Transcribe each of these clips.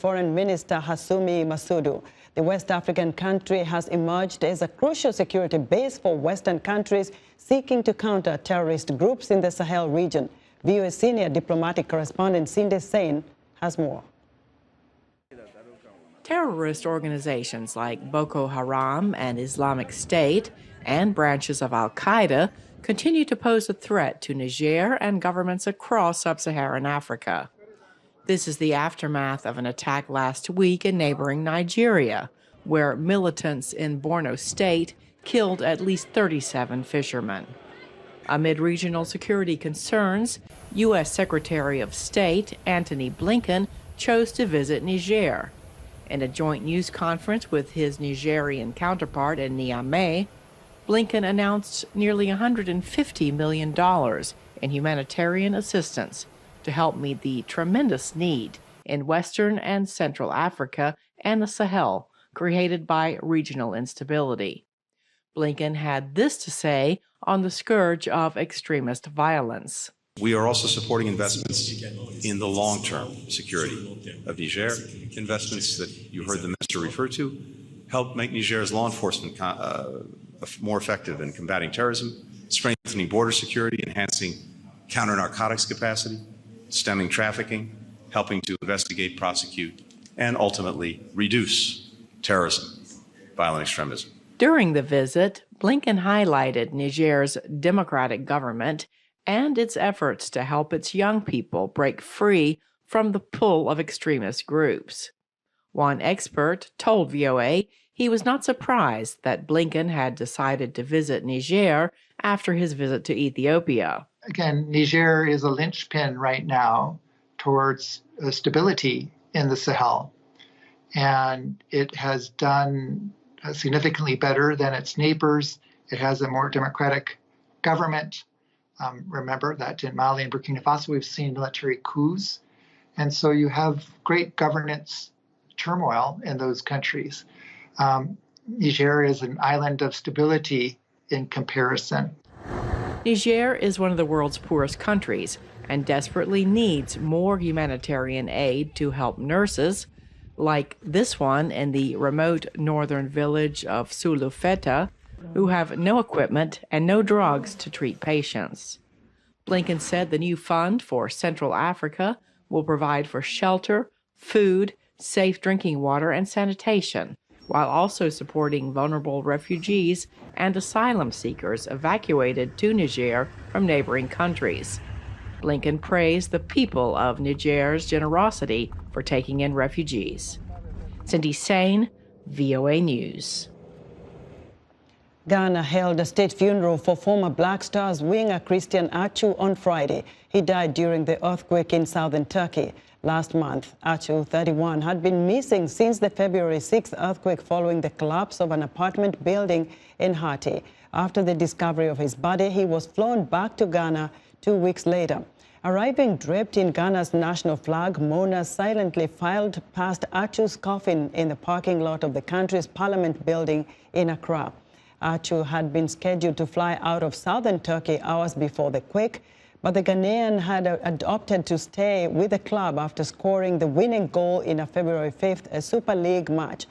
Foreign Minister Hassoumi Massoudou. The West African country has emerged as a crucial security base for Western countries seeking to counter terrorist groups in the Sahel region. VOA senior diplomatic correspondent Cindy Sain has more. Terrorist organizations like Boko Haram and Islamic State and branches of al-Qaeda continue to pose a threat to Niger and governments across sub-Saharan Africa. This is the aftermath of an attack last week in neighboring Nigeria, where militants in Borno State killed at least 37 fishermen. Amid regional security concerns, U.S. Secretary of State Antony Blinken chose to visit Niger. In a joint news conference with his Nigerian counterpart in Niamey, Blinken announced nearly $150 million in humanitarian assistance to help meet the tremendous need in Western and Central Africa and the Sahel created by regional instability. Blinken had this to say on the scourge of extremist violence. We are also supporting investments in the long-term security of Niger, investments that you heard the minister refer to, help make Niger's law enforcement more effective in combating terrorism, strengthening border security, enhancing counter-narcotics capacity, stemming trafficking, helping to investigate, prosecute, and ultimately reduce terrorism, violent extremism. During the visit, Blinken highlighted Niger's democratic government and its efforts to help its young people break free from the pull of extremist groups. One expert told VOA he was not surprised that Blinken had decided to visit Niger after his visit to Ethiopia. Again, Niger is a linchpin right now towards stability in the Sahel, and it has done significantly better than its neighbors. It has a more democratic government. Remember that in Mali and Burkina Faso, we've seen military coups. And so you have great governance turmoil in those countries. Niger is an island of stability in comparison. Niger is one of the world's poorest countries and desperately needs more humanitarian aid to help nurses, like this one in the remote northern village of Sulufeta, who have no equipment and no drugs to treat patients. Blinken said the new fund for Central Africa will provide for shelter, food, safe drinking water, and sanitation, while also supporting vulnerable refugees and asylum seekers evacuated to Niger from neighboring countries. Blinken praised the people of Niger's generosity for taking in refugees. Cindy Sain, VOA News. Ghana held a state funeral for former Black Stars winger Christian Atsu on Friday. He died during the earthquake in southern Turkey. Last month, Atsu, 31, had been missing since the February 6th earthquake following the collapse of an apartment building in Hati. After the discovery of his body, he was flown back to Ghana 2 weeks later. Arriving draped in Ghana's national flag, mourners silently filed past Atsu's coffin in the parking lot of the country's parliament building in Accra. Atsu had been scheduled to fly out of southern Turkey hours before the quake, but the Ghanaian had opted to stay with the club after scoring the winning goal in a February 5th Super League match.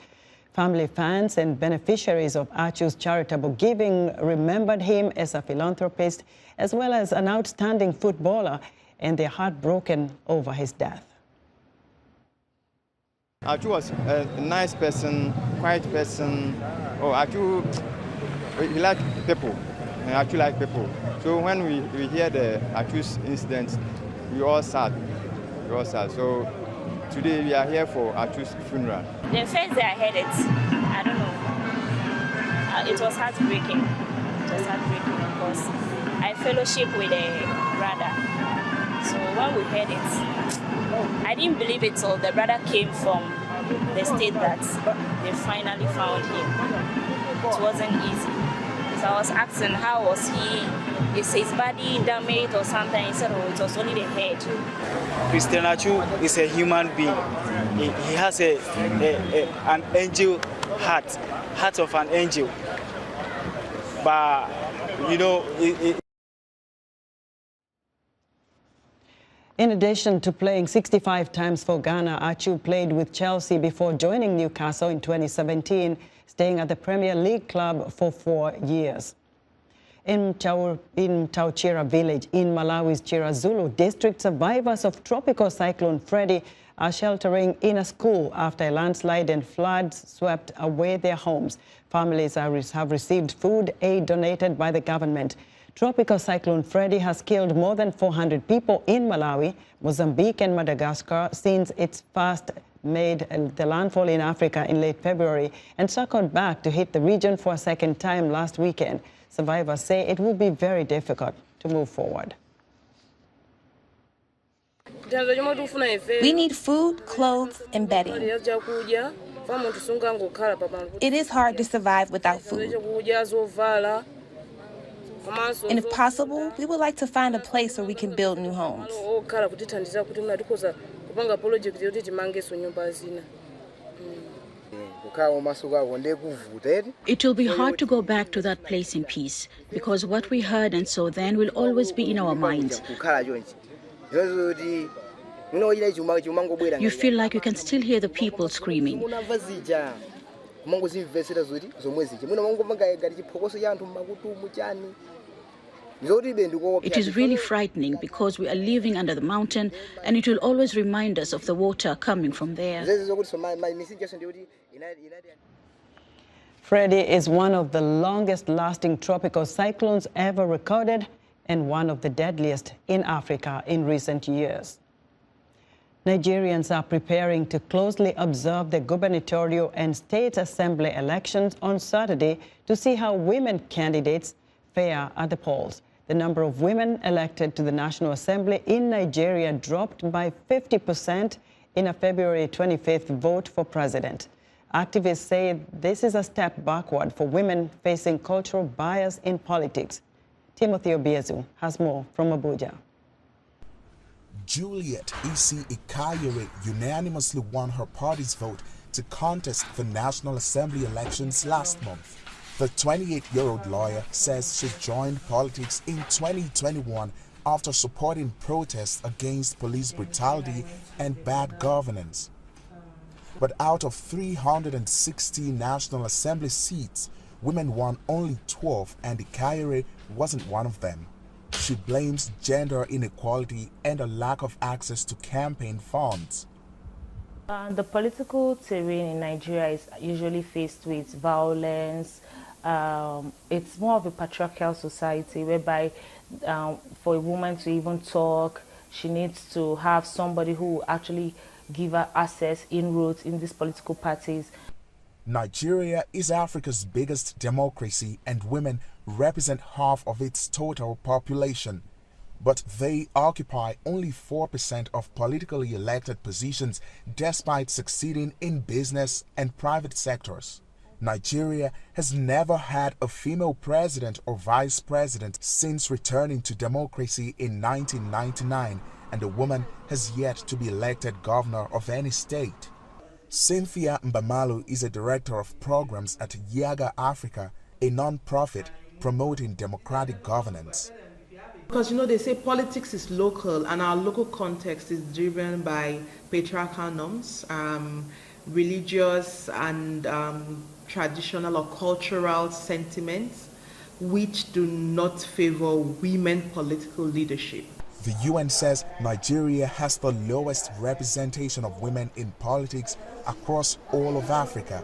Family, fans, and beneficiaries of Atsu's charitable giving remembered him as a philanthropist as well as an outstanding footballer, and they're heartbroken over his death. Atsu was a nice person, quiet person. Atsu, he liked people, and Atsu liked people. So when we hear the Atsu's incident, we all sad. So today we are here for Atsu's funeral. The first day I heard it, I don't know, it was heartbreaking. It was heartbreaking because I fellowship with a brother. So when we heard it, I didn't believe it till the brother came from the state that they finally found him. It wasn't easy. So I was asking how was he, is his body damaged or something? He said, it was only the head. Christian Atsu is a human being. He has an angel heart of an angel. But, you know, In addition to playing 65 times for Ghana, Atsu played with Chelsea before joining Newcastle in 2017, staying at the Premier League club for 4 years. In Tauchira village in Malawi's Chirazulu district, survivors of tropical cyclone Freddy are sheltering in a school after a landslide and floods swept away their homes. Families have received food aid donated by the government. Tropical cyclone Freddy has killed more than 400 people in Malawi, Mozambique and Madagascar since its first made the landfall in Africa in late February and circled back to hit the region for a second time last weekend. Survivors say it will be very difficult to move forward. We need food, clothes, and bedding. It is hard to survive without food. And if possible, we would like to find a place where we can build new homes. It will be hard to go back to that place in peace, because what we heard and saw then will always be in our minds. You feel like you can still hear the people screaming. It is really frightening because we are living under the mountain and it will always remind us of the water coming from there. Freddy is one of the longest-lasting tropical cyclones ever recorded and one of the deadliest in Africa in recent years. Nigerians are preparing to closely observe the gubernatorial and state assembly elections on Saturday to see how women candidates fare at the polls. The number of women elected to the National Assembly in Nigeria dropped by 50% in a February 25th vote for president. Activists say this is a step backward for women facing cultural bias in politics. Timothy Obiezu has more from Abuja. Juliet Isi Ikayere unanimously won her party's vote to contest the National Assembly elections last month. The 28-year-old lawyer says she joined politics in 2021 after supporting protests against police brutality and bad governance. But out of 360 National Assembly seats, women won only 12, and Ikayere wasn't one of them. She blames gender inequality and a lack of access to campaign funds. The political terrain in Nigeria is usually faced with violence. It's more of a patriarchal society whereby for a woman to even talk, she needs to have somebody who will actually give her access, inroads in these political parties. Nigeria is Africa's biggest democracy and women represent half of its total population. But they occupy only 4% of politically elected positions despite succeeding in business and private sectors. Nigeria has never had a female president or vice president since returning to democracy in 1999, and a woman has yet to be elected governor of any state. Cynthia Mbamalu is a director of programs at Yaga Africa, a non-profit promoting democratic governance. Because, you know, they say politics is local, and our local context is driven by patriarchal norms, religious and traditional or cultural sentiments, which do not favor women political leadership. The UN says Nigeria has the lowest representation of women in politics across all of Africa.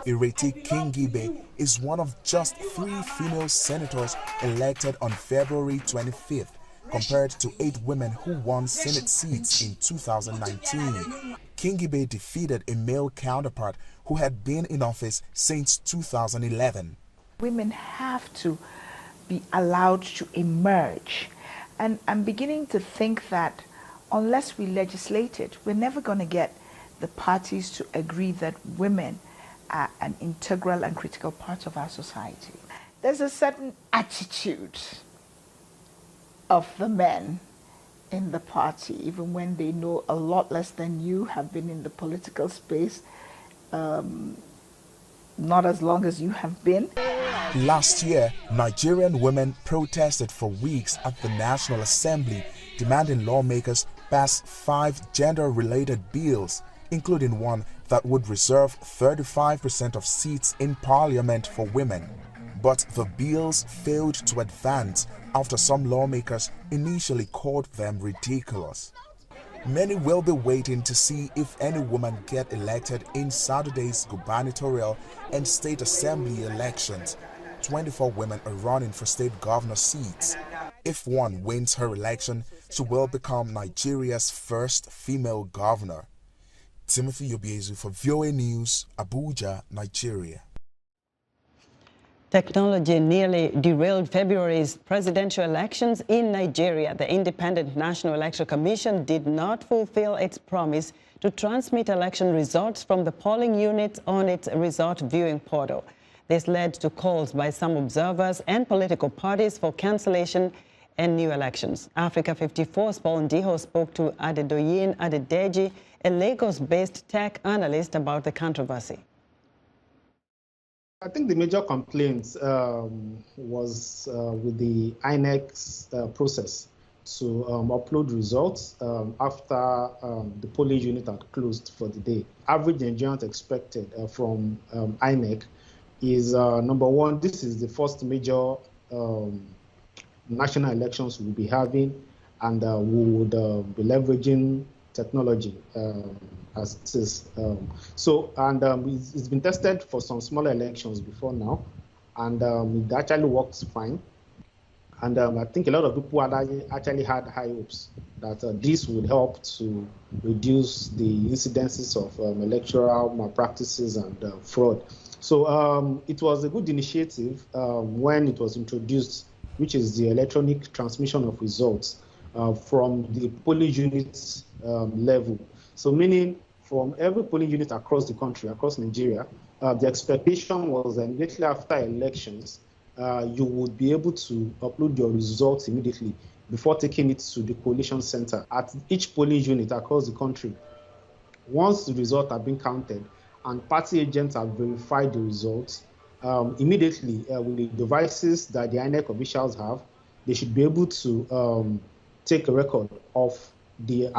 Ireti Kingibe is one of just 3 female senators elected on February 25th, compared to 8 women who won Senate seats in 2019. Kingibe defeated a male counterpart who had been in office since 2011. Women have to be allowed to emerge. And I'm beginning to think that unless we legislate it, we're never going to get the parties to agree that women are an integral and critical part of our society. There's a certain attitude of the men in the party, even when they know a lot less than you, have been in the political space, not as long as you have been. Last year, Nigerian women protested for weeks at the National Assembly, demanding lawmakers pass 5 gender-related bills, including one that would reserve 35% of seats in parliament for women. But the bills failed to advance after some lawmakers initially called them ridiculous. Many will be waiting to see if any woman get elected in Saturday's gubernatorial and state assembly elections. 24 women are running for state governor seats. If one wins her election, she will become Nigeria's first female governor. Timothy Obiezu for VOA News, Abuja, Nigeria. Technology nearly derailed February's presidential elections in Nigeria. The Independent National Election Commission did not fulfill its promise to transmit election results from the polling units on its result viewing portal. This led to calls by some observers and political parties for cancellation and new elections. Africa 54's Paul Ndiho spoke to Adedoyin Adedeji, a Lagos-based tech analyst, about the controversy. I think the major complaint was with the INEC's process to upload results after the polling unit had closed for the day. Average Nigerians expected from INEC is, number one, this is the first major national elections we'll be having, and we would be leveraging technology as it is. It's been tested for some smaller elections before now, and it actually works fine. And I think a lot of people actually had high hopes that this would help to reduce the incidences of electoral malpractices and fraud. So it was a good initiative when it was introduced, which is the electronic transmission of results from the polling units level. So meaning from every polling unit across the country, across Nigeria, the expectation was that immediately after elections, you would be able to upload your results immediately before taking it to the collation center at each polling unit across the country. Once the results have been counted and party agents have verified the results, immediately with the devices that the INEC officials have, they should be able to take a record of the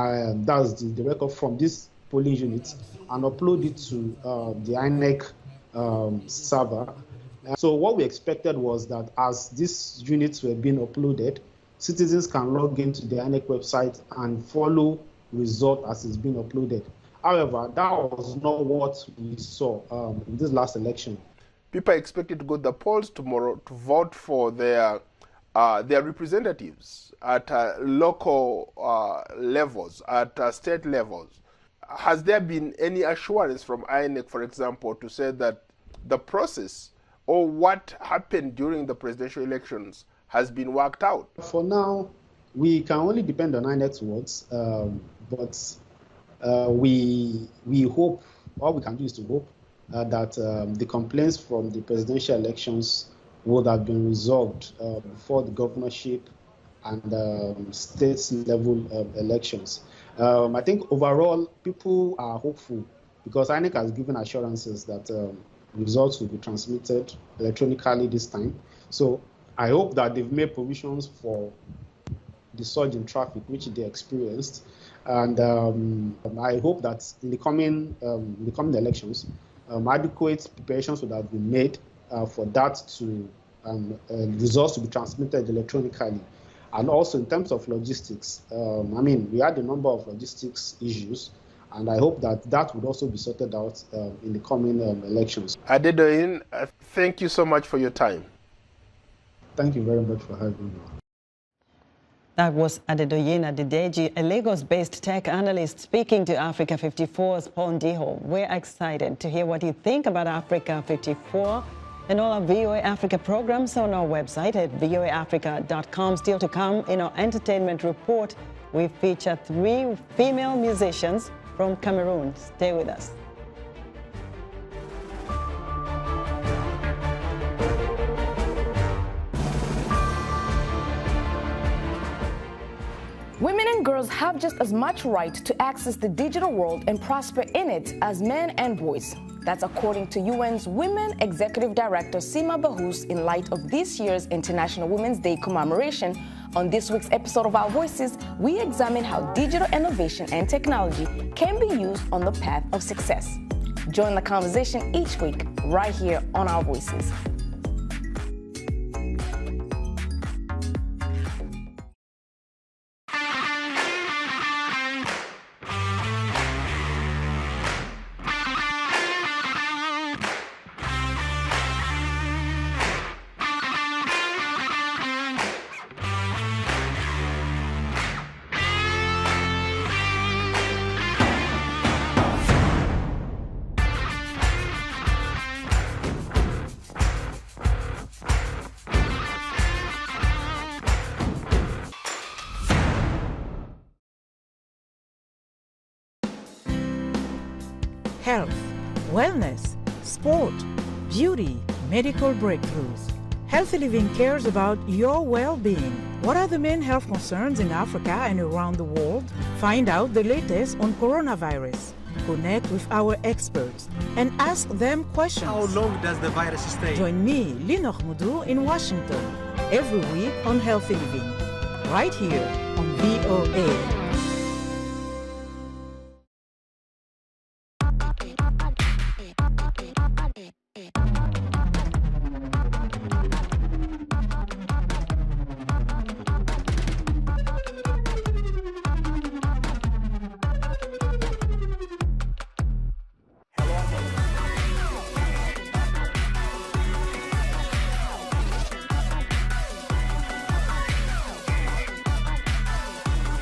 record from this polling unit and upload it to the INEC server. So what we expected was that as these units were being uploaded, citizens can log into the INEC website and follow result as it's being uploaded. However, that was not what we saw in this last election. People are expected to go to the polls tomorrow to vote for their representatives at local levels, at state levels. Has there been any assurance from INEC, for example, to say that the process or what happened during the presidential elections has been worked out? For now, we can only depend on INEC's words, but we hope, all we can do is to hope that the complaints from the presidential elections would have been resolved before the governorship and state level elections. I think overall people are hopeful because INEC has given assurances that results will be transmitted electronically this time. So I hope that they've made provisions for the surge in traffic which they experienced, and I hope that in the coming elections, adequate preparations would have been made for that to results to be transmitted electronically. And also in terms of logistics, we had a number of logistics issues, and I hope that that would also be sorted out in the coming elections. Adedoyin, thank you so much for your time. Thank you very much for having me. That was Adedoyin Adedeji, a Lagos-based tech analyst, speaking to Africa 54's Paul Ndiho. We're excited to hear what you think about Africa 54 and all our VOA Africa programs on our website at voaafrica.com. Still to come in our entertainment report, we feature 3 female musicians from Cameroon. Stay with us. Women and girls have just as much right to access the digital world and prosper in it as men and boys. That's according to UN's Women Executive Director Sima Bahous in light of this year's International Women's Day commemoration On this week's episode of Our Voices, we examine how digital innovation and technology can be used on the path of success. Join the conversation each week right here on Our Voices. Health, wellness, sport, beauty, medical breakthroughs. Healthy Living cares about your well-being. What are the main health concerns in Africa and around the world? Find out the latest on coronavirus. Connect with our experts and ask them questions. How long does the virus stay? Join me, Linor Moudou, in Washington, every week on Healthy Living, right here on VOA.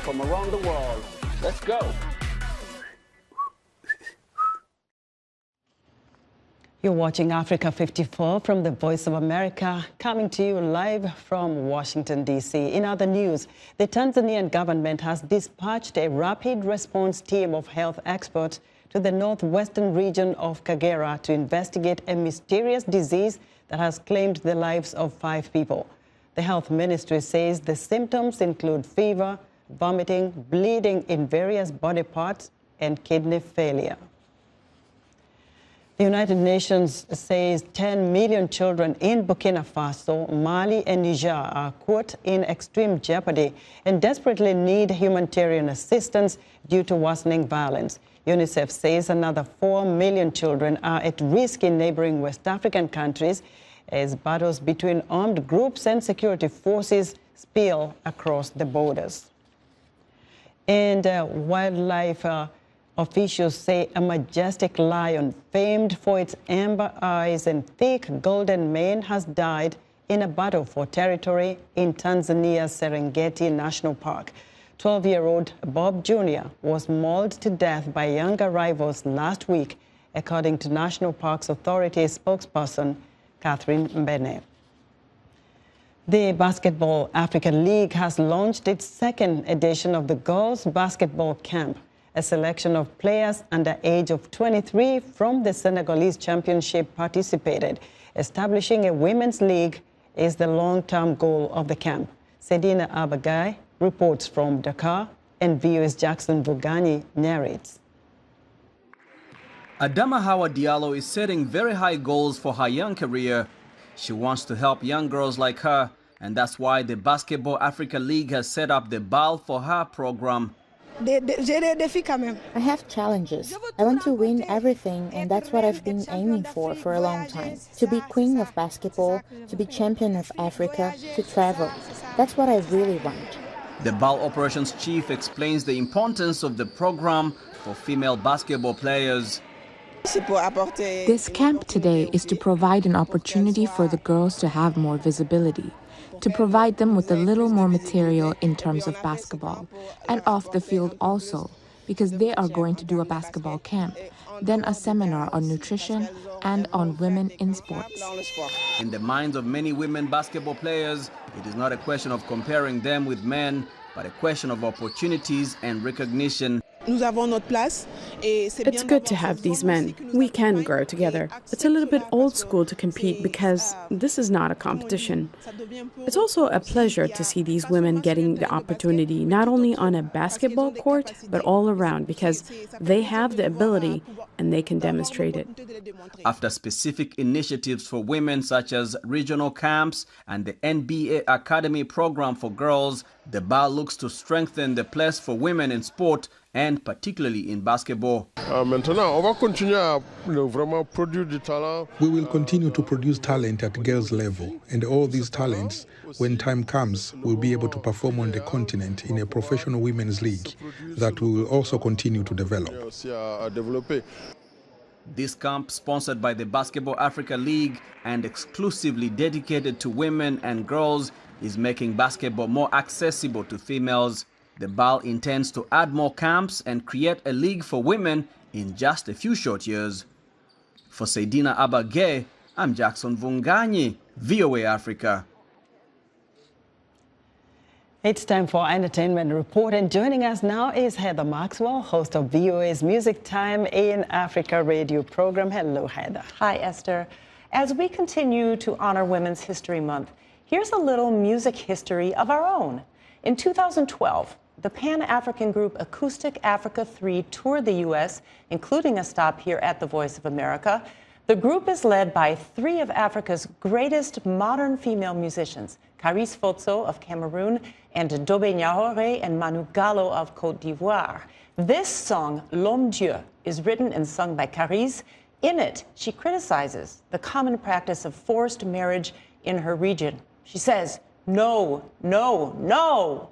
From around the world. Let's go. You're watching Africa 54 from the Voice of America, coming to you live from Washington, D.C. In other news, the Tanzanian government has dispatched a rapid response team of health experts to the northwestern region of Kagera to investigate a mysterious disease that has claimed the lives of 5 people. The health ministry says the symptoms include fever, vomiting, bleeding in various body parts, and kidney failure. The United Nations says 10 million children in Burkina Faso, Mali, and Niger are, quote, in extreme jeopardy and desperately need humanitarian assistance due to worsening violence. UNICEF says another 4 million children are at risk in neighboring West African countries as battles between armed groups and security forces spill across the borders. And wildlife officials say a majestic lion famed for its amber eyes and thick golden mane has died in a battle for territory in Tanzania's Serengeti National Park. 12-year-old Bob Jr. was mauled to death by younger rivals last week, according to National Parks Authority spokesperson Catherine Mbene. The Basketball African League has launched its second edition of the Girls Basketball Camp. A selection of players under age of 23 from the Senegalese Championship participated. Establishing a women's league is the long-term goal of the camp. Sedina Abagai reports from Dakar, and VOA's Jackson Vugani narrates. Adama Hawa Diallo is setting very high goals for her young career. She wants to help young girls like her, and that's why the Basketball Africa League has set up the BAL for Her program. I have challenges. I want to win everything, and that's what I've been aiming for a long time. To be queen of basketball, to be champion of Africa, to travel. That's what I really want. The BAL operations chief explains the importance of the program for female basketball players. This camp today is to provide an opportunity for the girls to have more visibility, to provide them with a little more material in terms of basketball, and off the field also, because they are going to do a basketball camp, then a seminar on nutrition and on women in sports. In the minds of many women basketball players, it is not a question of comparing them with men, but a question of opportunities and recognition. It's good to have these men. We can grow together. It's a little bit old school to compete because this is not a competition. It's also a pleasure to see these women getting the opportunity not only on a basketball court, but all around because they have the ability and they can demonstrate it. After specific initiatives for women such as regional camps and the NBA Academy program for girls, the BAL looks to strengthen the place for women in sport and particularly in basketball. We will continue to produce talent at girls' level, and all these talents, when time comes, will be able to perform on the continent in a professional women's league that we will also continue to develop. This camp, sponsored by the Basketball Africa League and exclusively dedicated to women and girls, is making basketball more accessible to females. The BAL intends to add more camps and create a league for women in just a few short years. For Seydina Abagay, I'm Jackson Vunganyi, VOA Africa. It's time for our entertainment report, and joining us now is Heather Maxwell, host of VOA's Music Time in Africa radio program. Hello, Heather. Hi, Esther. As we continue to honor Women's History Month, here's a little music history of our own. In 2012, the Pan-African group Acoustic Africa 3 toured the U.S., including a stop here at the Voice of America. The group is led by three of Africa's greatest modern female musicians, Caris Fotso of Cameroon and Dobe Nyahore and Manu Gallo of Côte d'Ivoire. This song, L'Homme Dieu, is written and sung by Caris. In it, she criticizes the common practice of forced marriage in her region. She says, no, no, no.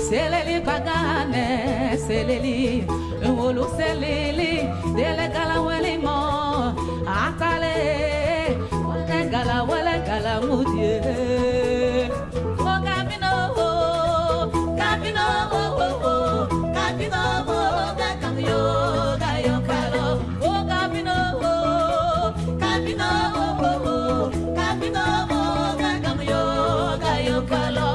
Seleli kwagane leli wolu selili dele gala wele mo akale wele gala mudie o kapino kapino kapino ga kamyo ga yo kalo o kapino kapino kapino ga kamyo ga yo kalo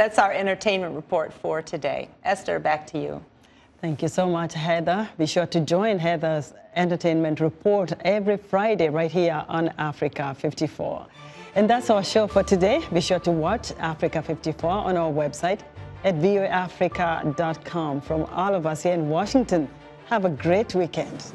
That's our entertainment report for today. Esther, back to you. Thank you so much, Heather. Be sure to join Heather's entertainment report every Friday right here on Africa 54. And that's our show for today. Be sure to watch Africa 54 on our website at voaafrica.com. From all of us here in Washington, have a great weekend.